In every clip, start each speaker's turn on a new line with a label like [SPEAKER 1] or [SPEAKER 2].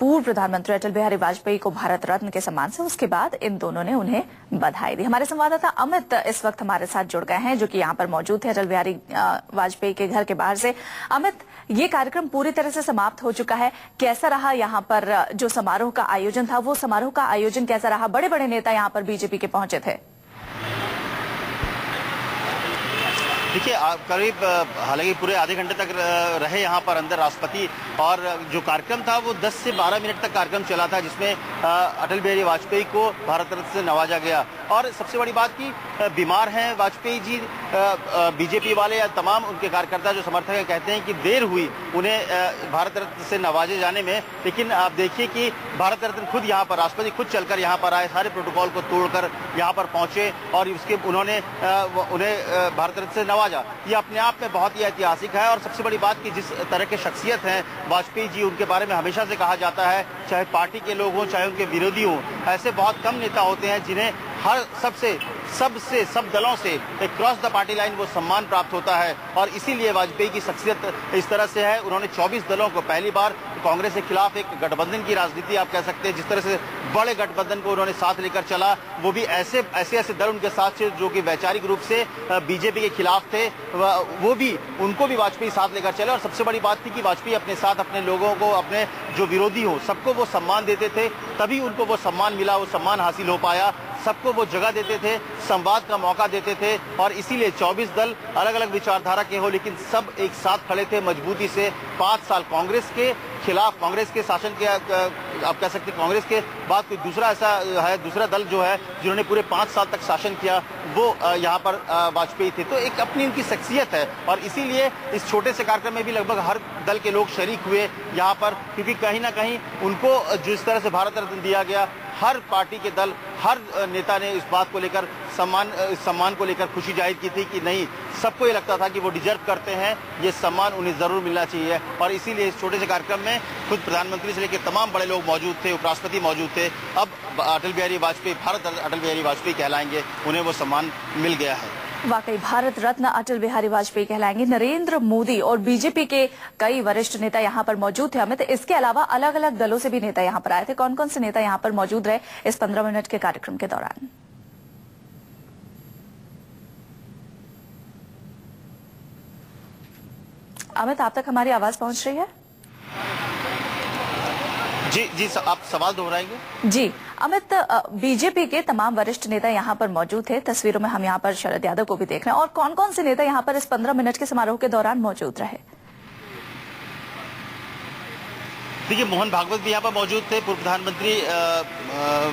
[SPEAKER 1] पूर्व प्रधानमंत्री अटल बिहारी वाजपेयी को भारत रत्न के सम्मान से, उसके बाद इन दोनों ने उन्हें बधाई दी। हमारे संवाददाता अमित इस वक्त हमारे साथ जुड़ गए हैं, जो कि यहाँ पर मौजूद है अटल बिहारी वाजपेयी के घर के बाहर से। अमित, ये कार्यक्रम पूरी तरह से समाप्त हो चुका है, कैसा रहा यहाँ पर जो समारोह का आयोजन था, वो समारोह का आयोजन कैसा रहा? बड़े बड़े नेता यहाँ पर बीजेपी के पहुंचे थे।
[SPEAKER 2] देखिए, करीब हालांकि पूरे आधे घंटे तक रहे यहाँ पर अंदर राष्ट्रपति, और जो कार्यक्रम था वो 10 से 12 मिनट तक कार्यक्रम चला था, जिसमें अटल बिहारी वाजपेयी को भारत रत्न से नवाजा गया। और सबसे बड़ी बात की बीमार हैं वाजपेयी जी, बीजेपी वाले या तमाम उनके कार्यकर्ता जो समर्थक हैं कहते हैं कि देर हुई उन्हें भारत रत्न से नवाजे जाने में, लेकिन आप देखिए कि भारत रत्न खुद यहाँ पर, राष्ट्रपति खुद चलकर यहाँ पर आए, सारे प्रोटोकॉल को तोड़कर यहाँ पर पहुंचे और उसके उन्होंने उन्हें भारत रत्न से नवाजा। ये अपने आप में बहुत ही ऐतिहासिक है। और सबसे बड़ी बात की जिस तरह के शख्सियत हैं वाजपेयी जी, उनके बारे में हमेशा से कहा जाता है, चाहे पार्टी के लोग हों चाहे उनके विरोधी हों, ऐसे बहुत कम नेता होते हैं जिन्हें हर सब दलों से क्रॉस द पार्टी लाइन वो सम्मान प्राप्त होता है। और इसीलिए वाजपेयी की शख्सियत इस तरह से है। उन्होंने 24 दलों को, पहली बार कांग्रेस के खिलाफ एक गठबंधन की राजनीति आप कह सकते हैं, जिस तरह से बड़े गठबंधन को उन्होंने साथ लेकर चला, वो भी ऐसे दल उनके साथ थे जो कि वैचारिक रूप से बीजेपी के खिलाफ थे, वो भी उनको भी वाजपेयी साथ लेकर चले। और सबसे बड़ी बात थी कि वाजपेयी अपने साथ अपने लोगों को, अपने जो विरोधी हो, सबको वो सम्मान देते थे, तभी उनको वो सम्मान मिला, वो सम्मान हासिल हो पाया। सबको वो जगह देते थे, संवाद का मौका देते थे, और इसीलिए 24 दल अलग अलग विचारधारा के हो, लेकिन सब एक साथ खड़े थे मजबूती से। 5 साल कांग्रेस के खिलाफ, कांग्रेस के शासन के आप कह सकते हैं, कांग्रेस के बाद कोई दूसरा ऐसा है, दूसरा दल जो है जिन्होंने पूरे 5 साल तक शासन किया, वो यहाँ पर वाजपेयी थे। तो एक अपनी उनकी शख्सियत है, और इसीलिए इस छोटे से कार्यक्रम में भी लगभग हर दल के लोग शरीक हुए यहाँ पर, क्योंकि कहीं ना कहीं उनको जिस तरह से भारत रत्न दिया गया, हर पार्टी के दल, हर नेता ने इस बात को लेकर सम्मान को लेकर खुशी जाहिर की थी कि नहीं, सबको ये लगता था कि वो डिजर्व करते हैं, ये सम्मान उन्हें जरूर मिलना चाहिए। और इसीलिए इस छोटे से कार्यक्रम में खुद प्रधानमंत्री से लेकर तमाम बड़े लोग मौजूद थे, उपराष्ट्रपति मौजूद थे। अब अटल बिहारी वाजपेयी भारत अटल बिहारी वाजपेयी कहलाएंगे, उन्हें वो सम्मान मिल गया है।
[SPEAKER 1] वाकई भारत रत्न अटल बिहारी वाजपेयी कहलाएंगे। नरेंद्र मोदी और बीजेपी के कई वरिष्ठ नेता यहाँ पर मौजूद थे। अमित, इसके अलावा अलग अलग दलों से भी नेता यहाँ पर आए थे। कौन कौन से नेता यहाँ पर मौजूद रहे इस 15 मिनट के कार्यक्रम के दौरान? अमित, आप तक हमारी आवाज पहुंच रही है?
[SPEAKER 2] जी, आप सवाल दोहराएंगे?
[SPEAKER 1] जी अमित, बीजेपी के तमाम वरिष्ठ नेता यहाँ पर मौजूद थे। तस्वीरों में हम यहाँ पर शरद यादव को भी देख रहे हैं। और कौन कौन से नेता यहाँ पर इस 15 मिनट के समारोह के दौरान मौजूद रहे?
[SPEAKER 2] देखिए, मोहन भागवत भी यहाँ पर मौजूद थे, पूर्व प्रधानमंत्री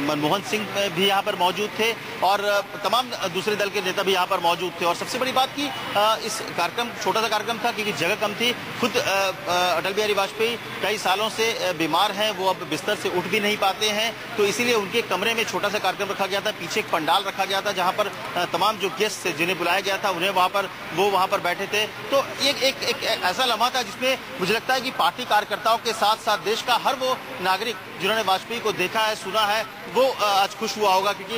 [SPEAKER 2] मनमोहन सिंह भी यहाँ पर मौजूद थे, और तमाम दूसरे दल के नेता भी यहाँ पर मौजूद थे। और सबसे बड़ी बात की इस कार्यक्रम, छोटा सा कार्यक्रम था क्योंकि जगह कम थी। खुद अटल बिहारी वाजपेयी कई सालों से बीमार हैं, वो अब बिस्तर से उठ भी नहीं पाते हैं, तो इसीलिए उनके कमरे में छोटा सा कार्यक्रम रखा गया था। पीछे एक पंडाल रखा गया था जहाँ पर तमाम जो गेस्ट थे जिन्हें बुलाया गया था, उन्हें वहाँ पर बैठे थे। तो एक ऐसा लम्हा था जिसमें मुझे लगता है कि पार्टी कार्यकर्ताओं के साथ साथ देश का हर वो नागरिक जिन्होंने वाजपेयी को देखा है, सुना है, वो आज खुश हुआ होगा, क्योंकि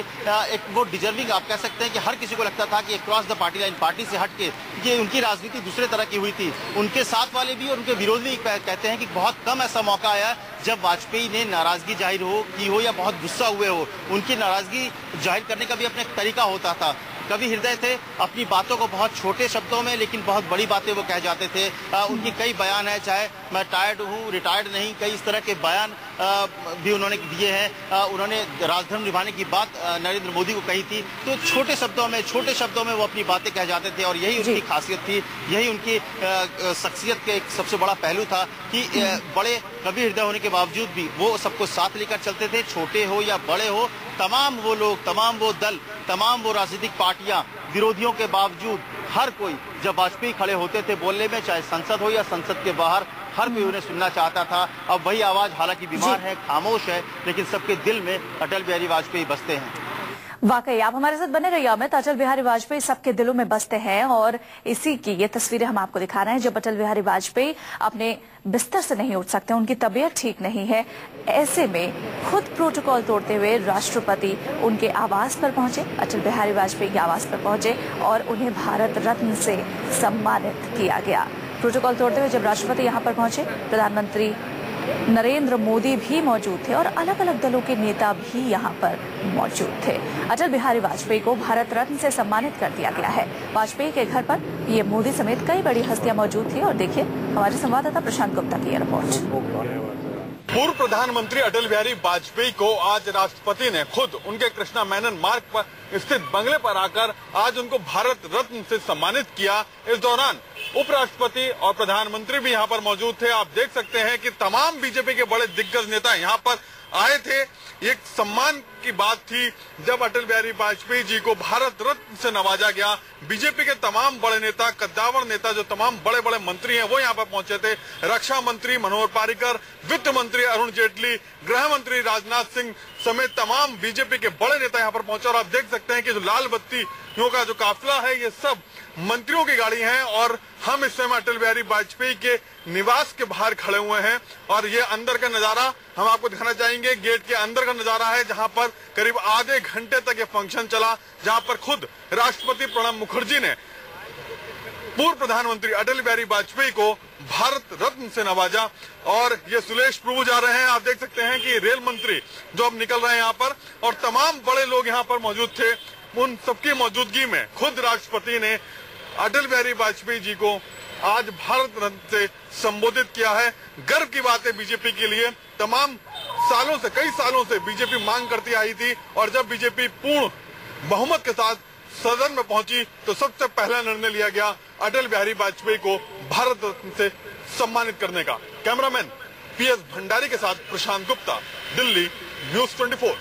[SPEAKER 2] एक वो डिजर्विंग आप कह सकते हैं कि हर किसी को लगता था कि cross the party line, party से हट के, ये उनकी राजनीति दूसरे तरह की हुई थी। उनके साथ वाले भी और उनके विरोधी कहते हैं कि बहुत कम ऐसा मौका आया जब वाजपेयी ने नाराजगी जाहिर की हो या बहुत गुस्सा हुए हो। उनकी नाराजगी जाहिर करने का भी अपना एक तरीका होता था। कवि हृदय थे, अपनी बातों को बहुत छोटे शब्दों में लेकिन बहुत बड़ी बातें वो कह जाते थे। उनकी कई बयान है, चाहे मैं टायर्ड हूँ, रिटायर्ड नहीं, कई इस तरह के बयान भी उन्होंने दिए हैं। उन्होंने राजधर्म निभाने की बात नरेंद्र मोदी को कही थी। तो छोटे शब्दों में वो अपनी बातें कह जाते थे, और यही उनकी खासियत थी, यही उनकी शख्सियत का एक सबसे बड़ा पहलू था कि बड़े कवि हृदय होने के बावजूद भी वो सबको साथ लेकर चलते थे, छोटे हो या बड़े हो, तमाम वो लोग, तमाम वो दल, तमाम वो राजनीतिक पार्टियां, विरोधियों के बावजूद हर कोई जब वाजपेयी खड़े होते थे बोलने में, चाहे संसद हो या संसद के बाहर, हर कोई उन्हें सुनना चाहता था। अब वही आवाज हालांकि बीमार है, खामोश है, लेकिन सबके दिल में अटल बिहारी वाजपेयी बसते हैं।
[SPEAKER 1] वाकई आप हमारे साथ बने रहिए अमित। अटल बिहारी वाजपेयी सबके दिलों में बसते हैं, और इसी की ये तस्वीरें हम आपको दिखा रहे हैं जब अटल बिहारी वाजपेयी अपने बिस्तर से नहीं उठ सकते, उनकी तबीयत ठीक नहीं है। ऐसे में खुद प्रोटोकॉल तोड़ते हुए राष्ट्रपति उनके आवास पर पहुंचे, अटल बिहारी वाजपेयी के आवास पर पहुंचे, और उन्हें भारत रत्न से सम्मानित किया गया। प्रोटोकॉल तोड़ते हुए जब राष्ट्रपति यहाँ पर पहुंचे, प्रधानमंत्री नरेंद्र मोदी भी मौजूद थे और अलग अलग दलों के नेता भी यहाँ पर मौजूद थे। अटल बिहारी वाजपेयी को भारत रत्न से सम्मानित कर दिया गया है। वाजपेयी के घर पर ये मोदी समेत कई बड़ी हस्तियां मौजूद थी और देखिए हमारे संवाददाता प्रशांत गुप्ता की रिपोर्ट।
[SPEAKER 3] पूर्व प्रधानमंत्री अटल बिहारी वाजपेयी को आज राष्ट्रपति ने खुद उनके कृष्णा मेनन मार्ग पर स्थित बंगले पर आकर आज उनको भारत रत्न से सम्मानित किया। इस दौरान उपराष्ट्रपति और प्रधानमंत्री भी यहाँ पर मौजूद थे। आप देख सकते हैं कि तमाम बीजेपी के बड़े दिग्गज नेता यहाँ पर आए थे। एक सम्मान की बात थी जब अटल बिहारी वाजपेयी जी को भारत रत्न से नवाजा गया। बीजेपी के तमाम बड़े नेता, कद्दावर नेता, जो तमाम बड़े बड़े मंत्री हैं वो यहाँ पर पहुंचे थे। रक्षा मंत्री मनोहर पर्रिकर, वित्त मंत्री अरुण जेटली, गृह मंत्री राजनाथ सिंह समेत तमाम बीजेपी के बड़े नेता यहाँ पर पहुंचे। और आप देख सकते हैं कि जो लाल बत्तियों का जो काफिला है ये सब मंत्रियों की गाड़ी है और हम इस समय अटल बिहारी वाजपेयी के निवास के बाहर खड़े हुए हैं और ये अंदर का नजारा हम आपको दिखाना चाहेंगे। गेट के अंदर का नजारा है जहां पर करीब आधे घंटे तक ये फंक्शन चला, जहां पर खुद राष्ट्रपति प्रणब मुखर्जी ने पूर्व प्रधानमंत्री अटल बिहारी वाजपेयी को भारत रत्न से नवाजा। और ये सुरेश प्रभु जा रहे हैं। आप देख सकते हैं कि रेल मंत्री जो अब निकल रहे हैं यहाँ पर और तमाम बड़े लोग यहाँ पर मौजूद थे। उन सबकी मौजूदगी में खुद राष्ट्रपति ने अटल बिहारी वाजपेयी जी को आज भारत रत्न से संबोधित किया है। गर्व की बात है बीजेपी के लिए। तमाम सालों से, कई सालों से बीजेपी मांग करती आई थी और जब बीजेपी पूर्ण बहुमत के साथ सदन में पहुंची तो सबसे पहला निर्णय लिया गया अटल बिहारी वाजपेयी को भारत रत्न से सम्मानित करने का। कैमरामैन PS भंडारी के साथ प्रशांत गुप्ता, दिल्ली, News 24।